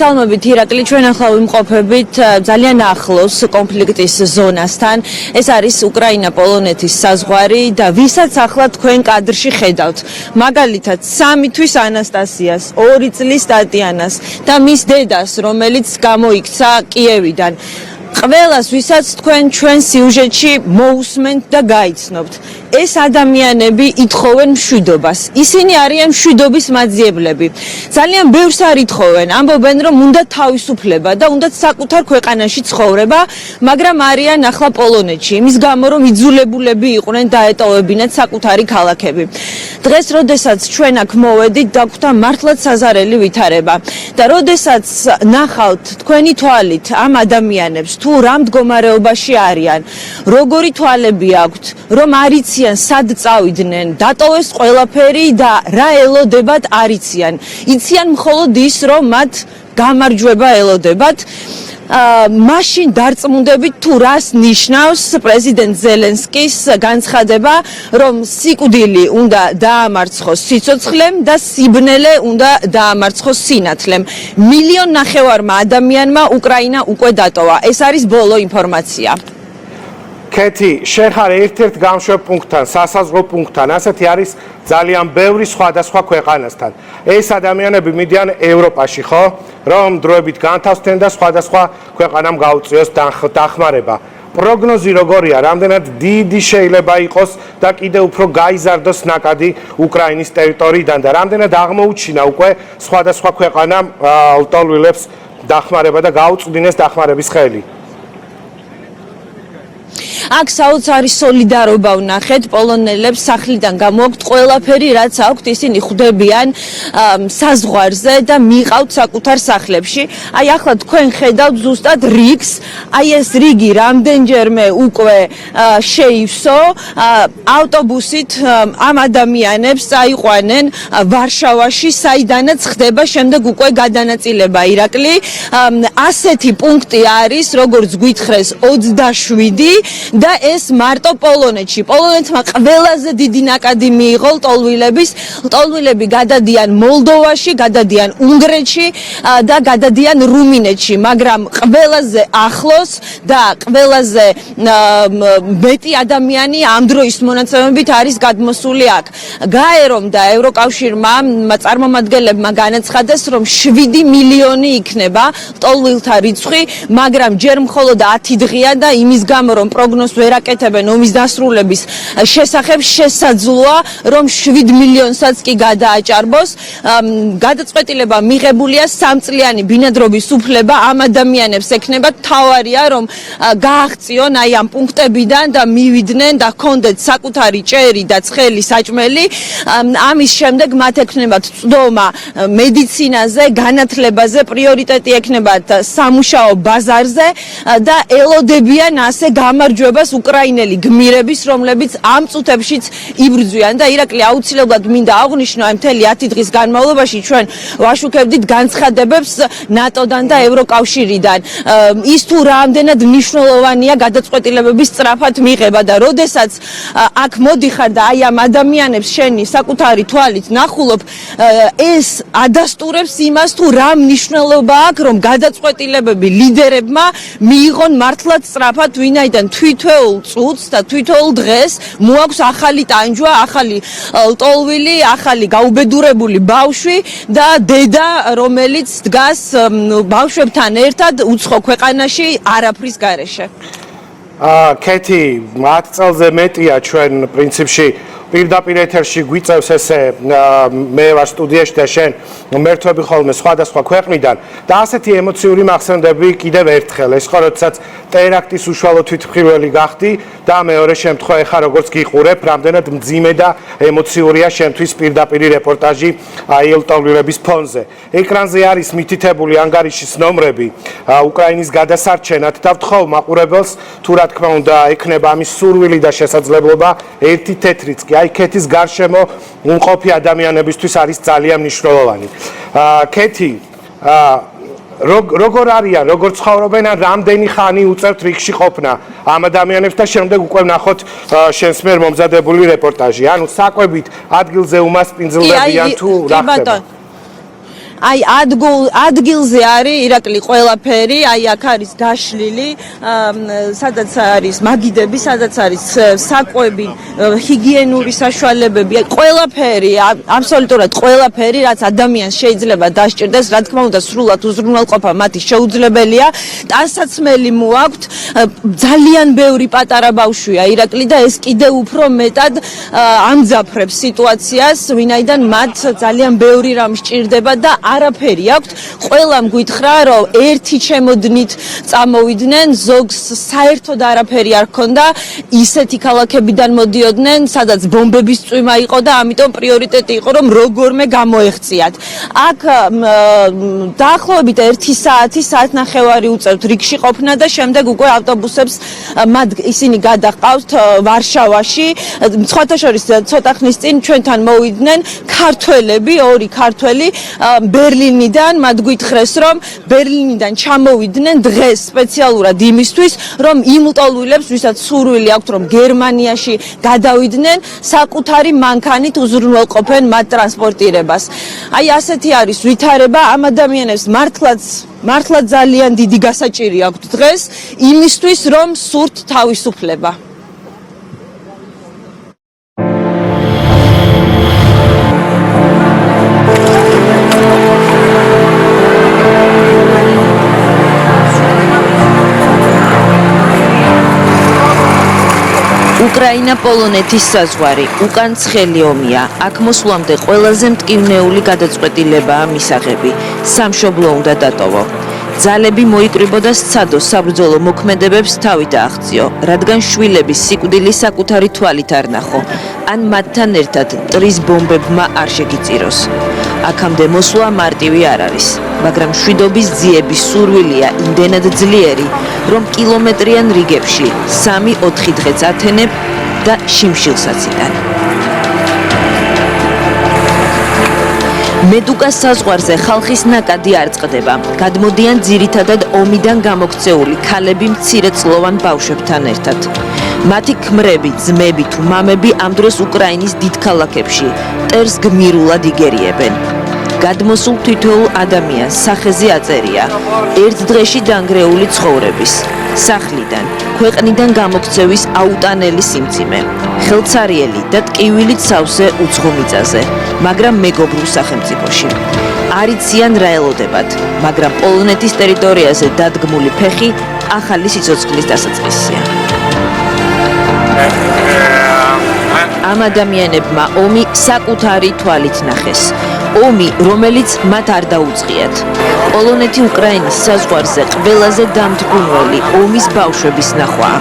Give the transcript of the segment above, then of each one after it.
მოგესალმებით ირაკლი, ჩვენ ახლა ვიმყოფებით ძალიან ახლოს კონფლიქტის ზონასთან. ეს არის უკრაინა-პოლონეთის საზღვარი და ვისაც ახლა თქვენ კადრში ხედავთ. მაგალითად, 3 თვის ანასტასიას, 2 წლის ტატიანას და მის დედას, რომელიც გამოიქცა კიევიდან. ყველას, ვისაც თქვენ ჩვენ სიუჟეტში მოусმენთ და გაიცნობთ. ეს ადამიანები ითხოვენ მშვიდობას. ისინი არიან მშვიდობის მაძიებლები. ძალიან ბევრს არ ითხოვენ. ამბობენ, რომ უნდა თავისუფლება და უნდა საკუთარ ქვეყანაში ცხოვრება, მაგრამ არიან ახლა პოლონეთში. იმის გამო, რომ იძულებულები იყვნენ დაეტოვებინათ საკუთარი ქალაქები. დღეს, როდესაც ჩვენ აქ მოვედით, დაგვხვდა მართლაც საზარელი ვითარება. და როდესაც ნახავთ თქვენი თვალით ამ ადამიანებს, თუ რა მდგომარეობაში არიან, როგორი თვალები აქვთ, რომ არიციან სად წავიდნენ, დატოვეს ყველაფერი და რა ელოდებათ არიციან. იციან მხოლოდ ის, რომ მათ გამარჯვება ელოდებათ. მაშინ დარწმუნდებით თუ რას ნიშნავს პრეზიდენტ ზელენსკის განცხადება, რომ სიკვდილი უნდა დაამარცხოს სიცოცხლემ და სიბნელე უნდა დაამარცხოს სინათლემ. 1,5 მილიონმა ადამიანმა უკრაინა უკვე დატოვა. ეს არის ბოლო ინფორმაცია. კეთი, შენ ხარ ერთ-ერთ გამშვებ პუნქტთან, სასაზღვრო პუნქტთან, ასეთი არის ძალიან ბევრი სხვადასხვა ქვეყანასთან. ეს ადამიანები მიდიან ევროპაში, ხო? რომ დროებით განთავსდნენ და სხვადასხვა ქვეყანამ გაუწიოს დახმარება. პროგნოზი როგორია, რამდენად დიდი შეიძლება იყოს და კიდევ უფრო გაიზარდოს ნაკადი უკრაინის ტერიტორიიდან და რამდენად აღმოუჩინა უკვე სხვადასხვა ქვეყანამ ლტოლვილებს დახმარება და გაუწვდინეს დახმარების ხელი. აქ საოცარი სოლიდარობა ვნახეთ პოლონელებს სახლიდან გამოაქვთ ყველაფერი რაც აქვთ ისინი ხვდებიან საზღვარზე და მიყავთ საკუთარ სახლებში. აი ახლა თქვენ ხედავთ ზუსტად რიგს, აი ეს რიგი რამდენჯერმე უკვე შეივსო, ავტობუსით ამ ადამიანებს წაიყვანენ ვარშავაში, საიდანაც ხდება შემდეგ უკვე გადანაწილება ირაკლი. ასეთი პუნქტი არის, როგორც გვითხრეს 27 და ეს მარტო პოლონეთში. პოლონეთმა ყველაზე დიდი ნაკადი მიიღო ლტოლვილების. ლტოლვილები გადადიან მოლდოვაში, გადადიან უნგრეთში და გადადიან რუმინეთში, მაგრამ ყველაზე ახლოს და ყველაზე მეტი ადამიანი ამ დროის მონაცემებით არის გადმოსული აქ. გაერომ და ევროკავშირმა წარმომადგენლებმა განაცხადეს, რომ 7 მილიონი იქნება ლტოლვილთა რიცხვი, მაგრამ ჯერ მხოლოდ 10 დღეა და იმის გამო, რომ პროგნოზს ვერ აკეთებენ ომის დასრულების შესახებ, შესაძლოა, რომ 7 მილიონსაც კი გადააჭარბოს. გადაწყვეტილება მიღებულია 3 წლიანი ბინადრობის უფლება ამ ადამიანებს ექნებათ. თავარია, რომ გააღწიონ აი ამ პუნქტებიდან და მივიდნენ და ჰქონდეთ საკუთარი ჭერი და ცხელი საჭმელი. ამის შემდეგ მათ ექნებათ წვდომა მედიცინაზე, განათლებაზე, პრიორიტეტი ექნებათ სამუშაო ბაზარზე და ელოდებიან ასე გამარჯვებას უკრაინელი გმირების, რომლებიც ამ წუთებშიც იბრძვიან და ირაკლი აუცილებლად მინდა აღვნიშნო, აი მთელი 10 დღის განმავლობაში ჩვენ ვაშუქებდით განცხადებებს ნატოდან და ევროკავშირიდან. ის თუ რამდენად მნიშვნელოვანია გადაწყვეტილებების სწრაფად მიღება და როდესაც აქ მოდიხარ და აი ამ ადამიანებს შენი საკუთარი თვალით ნახულობ, ეს ადასტურებს იმას თუ რა მნიშვნელობა აქვს, რომ გადაწყვეტილებები ლიდერებმა მიიღონ მართლაც სწრაფად, ვინაიდან თვითეულ წუთს და თვითეულ დღეს მოაქვს ახალი ტანჯვა, ახალი ლტოლვილი, ახალი გაუბედურებული ბავშვი და დედა, რომელიც დგას ბავშვებთან ერთად უცხო ქვეყანაში არაფრის გარეშე. კეთი, 10 წელზე მეტია ჩვენ პრინციპში პირდაპირ ეთერში გვიწევს ესე მე ვარ სტუდიაში და შენ მერთვები ხოლმე სხვადასხვა ქვეყნიდან და ასეთი ემოციური მახსენდები კიდევ ერთხელ ეს ხო როდესაც ტერაქტის უშუალო თვითმხილველი გახდი და მეორე შემთხვევა ეხა როგორც გიყურებ რამდენად მძიმე და ემოციურია შენთვის პირდაპირი რეპორტაჟი აი ლტოლვილების ფონზე. ეკრანზე არის მითითებული ანგარიშის ნომრები უკრაინის გადასარჩენად და ვთხოვ მაყურებელს თუ რა თქმა უნდა ექნება ამის სურვილი და შესაძლებლობა ერთი თეთრიც კი აი კეთის გარშემო უმყოფი ადამიანებისთვის არის ძალიან მნიშვნელოვანი. კეთი, როგორ არიან, როგორ ცხოვრობენ, რამდენი ხანი უწევთ რიგში ყოფნა ამ ადამიანებს და შემდეგ უკვე ვნახოთ შენს მიერ მომზადებული რეპორტაჟი. ანუ საკვებით ადგილზე უმასპინძლებიან თუ რა ხდება? აი ადგილზე არის ირაკლი ყველაფერი, აი აქ არის გაშლილი, სადაც არის მაგიდები, სადაც არის საკვები, ჰიგიენური საშუალებები, ყველაფერი, აბსოლუტურად ყველაფერი, რაც ადამიანს შეიძლება დასჭირდეს, რა თქმა უნდა, სრულად უზრუნველყოფა მათი შეუძლებელია. ტანსაცმელი მოაქვთ, ძალიან ბევრი პატარა ბავშვია ირაკლი და ეს კიდე უფრო მეტად ამძაფრებს სიტუაციას, ვინაიდან მათ ძალიან ბევრი რამ სჭირდება და არაფერი აქვთ. ყველამ გითხრა, რომ ერთი ჩემოდნით წამოვიდნენ, ზოგს საერთოდ არაფერი არ ჰქონდა, ისეთი ქალაქებიდან მოდიოდნენ, სადაც ბომბების წვიმა იყო და ამიტომ პრიორიტეტი იყო, რომ როგორმე გამოეღწიათ. აქ დაახლოებით 1 საათი, საათნახევარი უწევთ რიგში ყოფნა და შემდეგ უკვე ავტობუსებს მათ ისინი გადაყავთ ვარშავაში. სხვათა შორის ცოტა ხნის წინ ჩვენთან მოვიდნენ ქართველები, 2 ქართველი ბერლინიდან, მათ გითხრეს, რომ ბერლინიდან ჩამოვიდნენ დღეს სპეციალურად იმისთვის, რომ იმ ლტოლვილებს, ვისაც სურვილი აქვთ, რომ გერმანიაში გადავიდნენ, საკუთარი მანქანით უზრუნველყოფენ მათ ტრანსპორტირებას. აი ასეთი არის ვითარება, ამ ადამიანებს მართლაც ძალიან დიდი გასაჭირი აქვთ დღეს იმისთვის, რომ სურთ თავისუფლება. უკრაინა პოლონეთის საზღვარი, უკან ცხელი ომია. აქ მოსვლამდე ყველაზე მტკივნეული გადაწყვეტილებაა მისაღები. სამშობლო უნდა დატოვო. ძალები მოიკრიბო და სცადო საბრძოლო მოქმედებებს თავი დააღწიო, რადგან შვილების სიკვდილი საკუთარი თვალით არ ნახო, ან მათთან ერთად მტრის ბომბებმა არ შეგიწიროს. აქამდე მოსვლა მარტივი არ არის, მაგრამ მშვიდობის ძიების სურვილია იმდენად ძლიერი, რომ კილომეტრიან რიგებში 3-4 დღეც ათენებ და შიმშილსაც იტან. მედუკას საზღვარზე ხალხის ნაკადი არ წყდება. გადმოდიან ძირითადად ომიდან გამოქცეული ქალები მცირეწლოვან ბავშვებთან ერთად. მათი ქმრები, ძმები თუ მამები ამ დროს უკრაინის დიდ ქალაქებში მტერს გმირულად იგერიებენ. გადმოსულ თითოეულ ადამიანს სახეზე აწერია ერთ დღეში დანგრეული ცხოვრების, სახლიდან, ქვეყნიდან გამოქცევის აუტანელი სიმძიმე, ხელცარიელი და ტკივილით სავსე უცხო მიწაზე, მაგრამ მეგობრულ სახელმწიფოში. არ იციან რა ელოდებათ, მაგრამ პოლონეთის ტერიტორიაზე დადგმული ფეხი ახალი სიცოცხლის დასაწყისია. ამ ადამიანებმა ომი საკუთარი თვალით ნახეს. ომი, რომელიც მათ არ დაუწყიათ. პოლონეთი უკრაინის საზღვარზე ყველაზე დამდგუნველი ომის ბავშვების ნახვაა.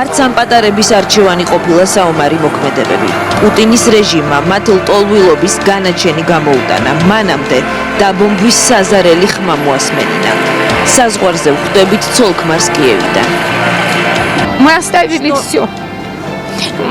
არც ამ პატარების არჩევანი ყოფილა საომარი მოქმედებები. პუტინის რეჟიმმა მათ ლტოლვილობის განაჩენი გამოუტანა, მანამდე დაბომბვის საზარელი ხმა მოასმენინა. საზღვარზე ვხვდებით ცოლ-ქმარს კიევიდან. Мы оставили все.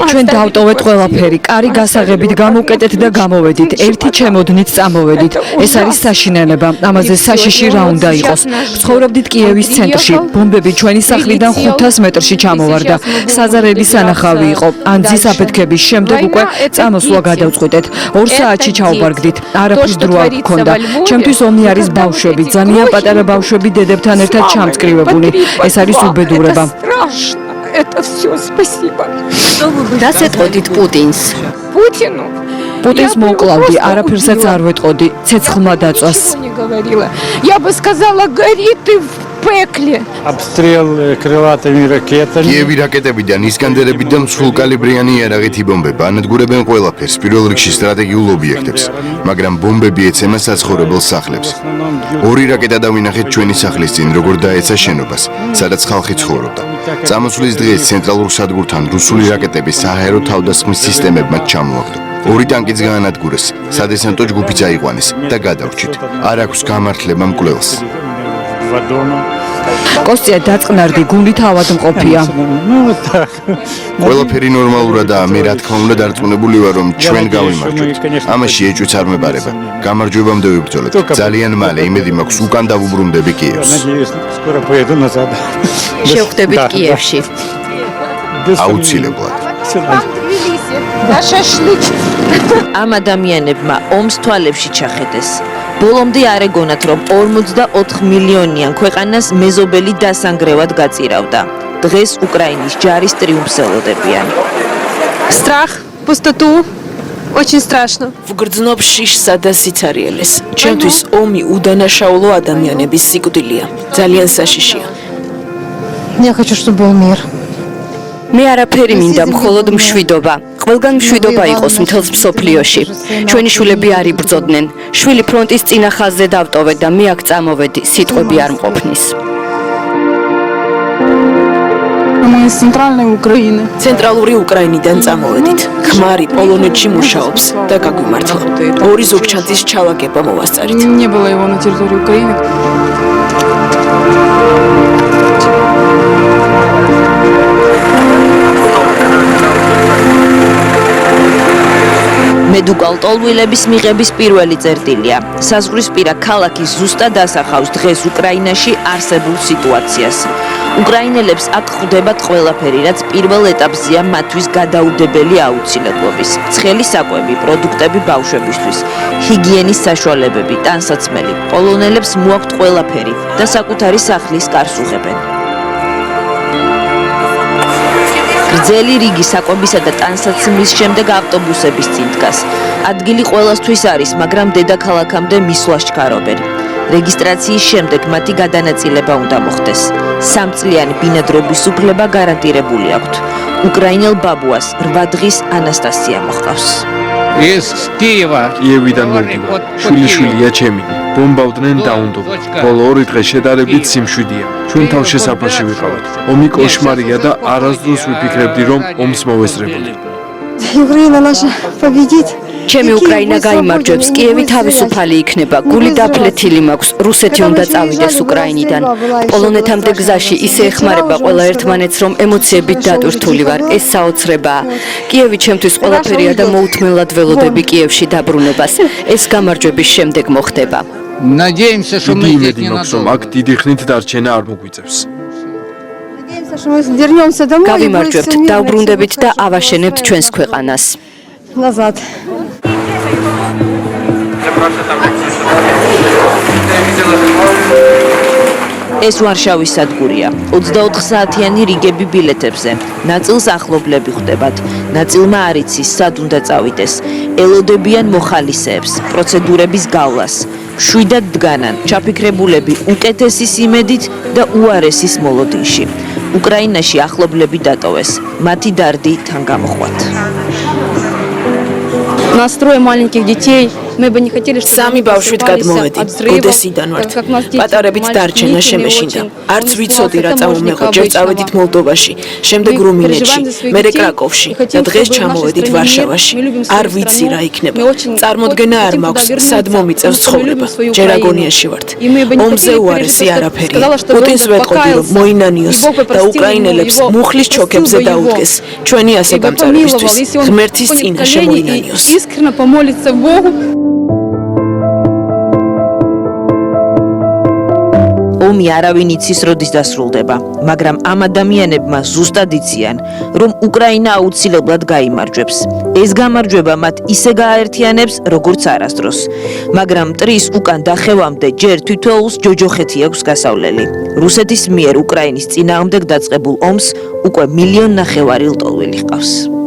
ჩვენ დავტოვეთ ყველაფერი, კარი გასაღებით გამოვკეტეთ და გამოვედით, ერთი ჩემოდნით წამოვედით. ეს არის საშინელება, ამაზე საშიში რა უნდა იყოს. ცხოვრობდით კიევის ცენტრში, ბომბები ჩვენი სახლიდან 500 მეტრში ჩამოვარდა. საზარელი სანახავი იყო, ანძის აფეთქების შემდეგ უკვე წამოსვლა გადავწყვიტეთ. 2 საათში ჩავბარგდით, არაფრის დრო არ გქონდა. ჩემთვის ომი არის ბავშვები, ძალიან პატარა ბავშვები დედებთან ერთად ჩამწკრივებული. ეს არის უბედურება. Это все, спасибо. დასეტყოდით პუტინს. Путину. პუტინს მოკლავდი, არაფერსაც არ ვეტყოდი, ცეცხლმა დაწვას. Не говорила. Я бы сказала, гори ты в пекле. Обстрел крылатыми ракетами. კიევი რაკეტებიდან, ისკანდერებიდან მსხვილკალიბრიანი იარაღითი ბომბება ანადგურებენ ყველაფერს, პირველ რიგში სტრატეგიულ ობიექტებს, მაგრამ ბომბები ეცემა საცხოვრებელ სახლებს. 2 რაკეტა დავინახეთ ჩვენი სახლის წინ, როგორ დაეცა შენობას, სადაც ხალხი ცხოვრობდა. წამოსვლის დღეს ცენტრალურ სადგურთან რუსული რაკეტების საჰაერო თავდასხმის სისტემებმა ჩამოაგდო. 2 ტანკიც გაანადგურეს, სადესანტო ჯგუფიც აიყვანეს და გადავრჩით. არ აქვს გამართლება მკვლელს. კოსტია დაწყნარდი, გუნდით ავადმყოფია. ყველაფერი ნორმალურადაა, მე რა თქმა უნდა დარწმუნებული ვარ, რომ ჩვენ გავიმარჯვებთ. ამაში ეჭვიც არ მეპარება. გამარჯვებამდე ვიბრძოლეთ. ძალიან მალე იმედი მაქვს უკან დავუბრუნდები კიევს. Скоро поеду назад. შევხვდებით კიევში. აუცილებლად. На шашлык. ამ ადამიანებმა ომს თვალებში ჩახედეს. ბოლომდე არ ეგონათ, რომ 44 მილიონიან ქვეყანას მეზობელი დასანგრევად გაწირავდა. დღეს უკრაინის ჯარის ტრიუმფს ელოდებიან. Страх, пустоту, очень страшно. ვგრძნობ შიშსა და სიცარიელეს. ჩემთვის ომი უდანაშაულო ადამიანების სიკვდილია. ძალიან საშიშია. Я хочу, чтобы был мир. მე არაფერი მინდა, მხოლოდ მშვიდობა. ყველგან მშვიდობა იყოს მთელს მსოფლიოში. ჩვენი შვილები არ იბრძოდნენ. შვილი ფრონტის წინა ხაზზე დავტოვეთ და მე აქ წამოვედი, სიტყვები არ მყოფნის. Мы из центральной Украины. ცენტრალური უკრაინიდან წამოვედით. ქმარი პოლონეთში მუშაობს და გაგვიმართლა. ორი ზოგჩანთის ჩალაგება მოვასწარით. Не было его на территории Украины. მედუკალტოლვილების მიღების პირველი წერტილია. საზღვრისპირა ქალაქი ზუსტად ასახავს დღეს უკრაინაში არსებულ სიტუაციას. უკრაინელებს აქ ხვდებათ ყველაფერი, რაც პირველ ეტაპზეა მათთვის გადაუდებელი აუცილებლობის. ცხელი საკვები, პროდუქტები ბავშვებისთვის, ჰიგიენის საშუალებები, ტანსაცმელი. პოლონელებს მოაქვთ ყველაფერი და საკუთარი სახლის კარს უღებენ. გრძელი რიგი საკვებისა და ტანსაცმლის შემდეგ ავტობუსების წინ დგას. ადგილი ყველასთვის არის, მაგრამ დედაქალაქამდე მისვლა ჩქარობენ. რეგისტრაციის შემდეგ მათი გადანაწილება უნდა მოხდეს. 3 წლიანი ბინადრობის უფლება გარანტირებული აქვთ. უკრაინელ ბაბუას 8 დღის ანასტასია მოჰყავს. ეს კიევიდან მოვიდა. შვილიშვილია ჩემი. ბომბავდნენ დაუნდობა. ბოლო 2 დღე შედარებით სიმშვიდეა. ჩვენ თავშესაფარში ვიყავით. ომი კოშმარია და არასდროს ვიფიქრებდი, რომ ომს მოვესწრებოდი. Украина наша победит. ჩემი უკრაინა გაიმარჯვებს, კიევი თავისუფალი იქნება, გული დაფლეთილი მაქვს, რუსეთი უნდა წავიდეს უკრაინიდან. პოლონეთამდე გზაში ისე ეხმარება ყველა ერთმანეთს, რომ ემოციებით დატვირთული ვარ, ეს საოცრებაა. კიევი ჩემთვის ყველაფერია და მოუთმენლად ველოდები კიევში დაბრუნებას. ეს გამარჯვების შემდეგ მოხდება. Надеемся, что мы здесь не надолго. აქ დიდი ხნით დარჩენა არ მოგვიწევს. Надеемся, что мы вернемся домой. გავიმარჯვებთ, დავბრუნდებით და ავაშენებთ ჩვენს ქვეყანას. Назад. ეს ვარშავის სადგურია. 24 საათიანი რიგები ბილეთებზე. ნაწილს ახლობლები ხვდებათ. ნაწილმა არ იცის, სად უნდა წავიდეს. ელოდებიან მოხალისეებს, პროცედურების გავლას. შვიდად დგანან, ჩაფიქრებულები უკეთესის იმედით და უარესის მოლოდინში. უკრაინაში ახლობლები დატოვეს. მათი დარდი თან გამოხვათ. Настрой маленьких детей. Мы бы не хотели, чтобы სამი ბავშვით გადმოვედით. ოდესიდან ვართ. პატარებით დარჩენა შემეშინდა. არც ვიცოდი რა წამომეღო, ჯერ წავედით მოლდოვაში, შემდეგ რუმინეთში, მერე კრაკოვში და დღეს ჩამოვედით ვარშავაში. არ ვიცი რა იქნება. წარმოდგენა არ მაქვს, სად მომიწევს ცხოვრება. ჯერ აგონიაში ვართ. ომზე უარესი არაფერია. პუტინს ვეტყოდი, რომ მოინანიოს და უკრაინელებს მუხლის ჩოქებზე დაუდგეს. ჩვენი ასე გამწარებისთვის ღმერთის წინაშე მოინანიოს. искренне помолиться Богу. ომი არავინ იცის როდის დასრულდება, მაგრამ ამ ადამიანებმა ზუსტად იციან, რომ უკრაინა აუცილებლად გაიმარჯვებს. ეს გამარჯვება მათ ისე გააერთიანებს, როგორც არასდროს. მაგრამ მტრის უკან დახევამდე ჯერ თითოეულს ჯოჯოხეთი აქვს გასავლელი. რუსეთის მიერ უკრაინის წინააღმდეგ დაწყებულ ომს უკვე 1,5 მილიონი ლტოლვილი ჰყავს.